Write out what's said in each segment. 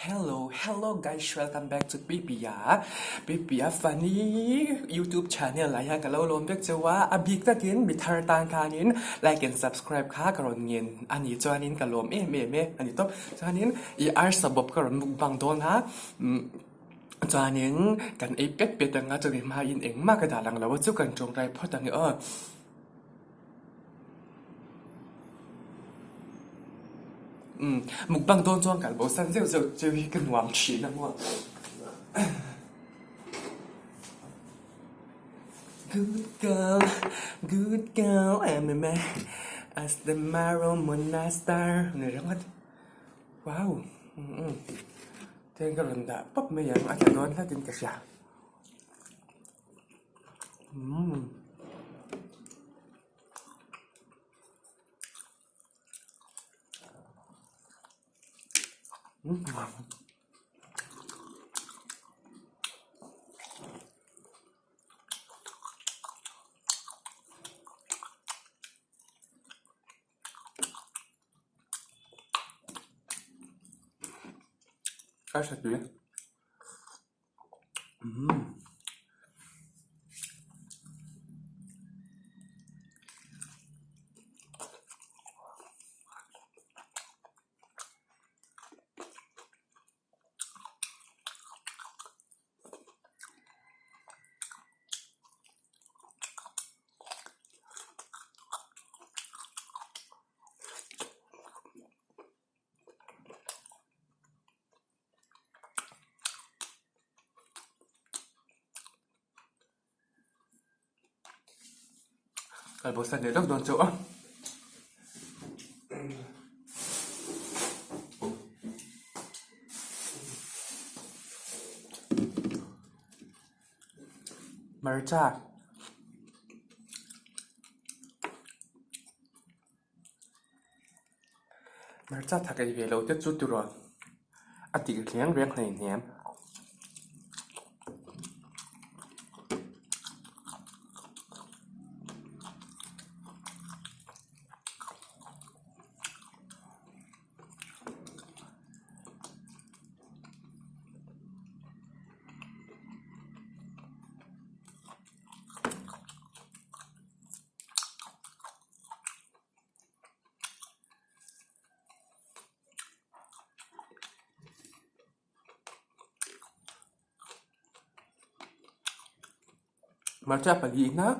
Hello guys, welcome back to Pipia funny YouTube channel หลายอย่างกับเราลมเรียกจะว่าอบิกตะกินมิทาร์ตางคานินไลค์and subscribe ค่ากรอนเงินอันนี้จอนินกับลมอันนี้ต้องจอนินสบบกรอนมุกบังโดนฮะจอนินกันเป็ดดังงาจะมีมาอินเองมากกระดาษหลังแล้วว่าเจ้ากันจงไรเพราะดังmục băng tôn trong cả bộ săn rêu rêu chơi cái ngoạm chỉ nè mua good girl em as the marrow moon star này rất hết wow trên cái lần đã bắp mấy dạng ăn ngon hết trên cả nhà Cái sạch gì cái bộ sạch này rất đòn chỗ Marcha thật cái về lâu tiết chút rồi ăn thì cái riêng này nhém Marcha pagi na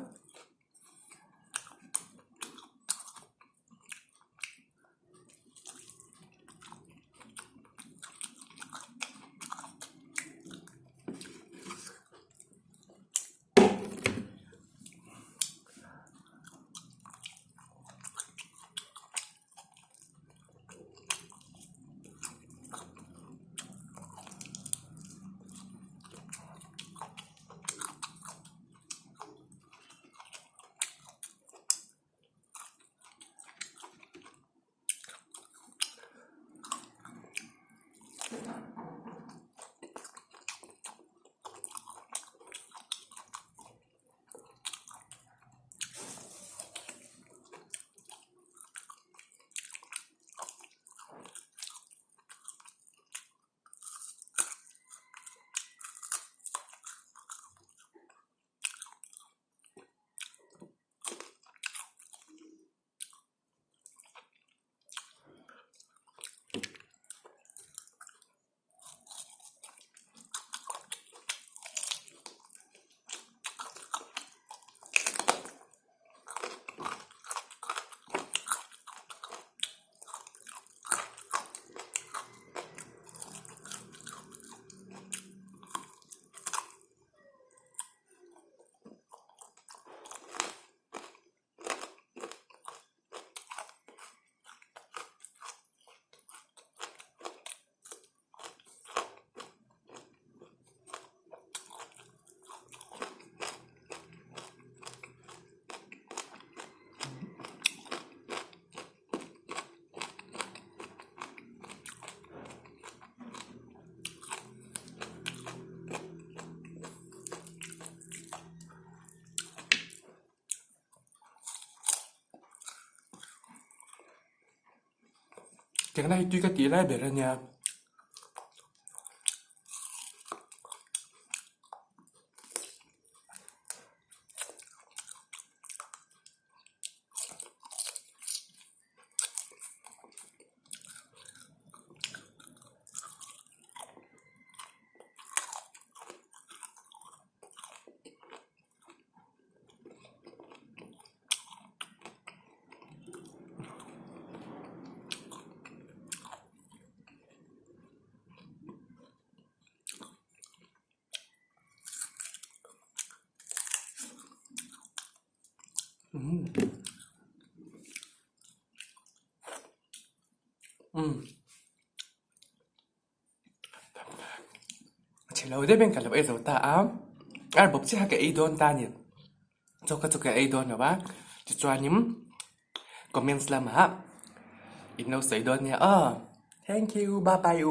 Tiếng này tuy cái tí lại để ra nhà لو ده بين كلام إذا وتاعم أنا ببصيها كأيدون تاني توكا أيدون يا با تتوانيم كومنتس لما إنه سيدون يا thank you bye bye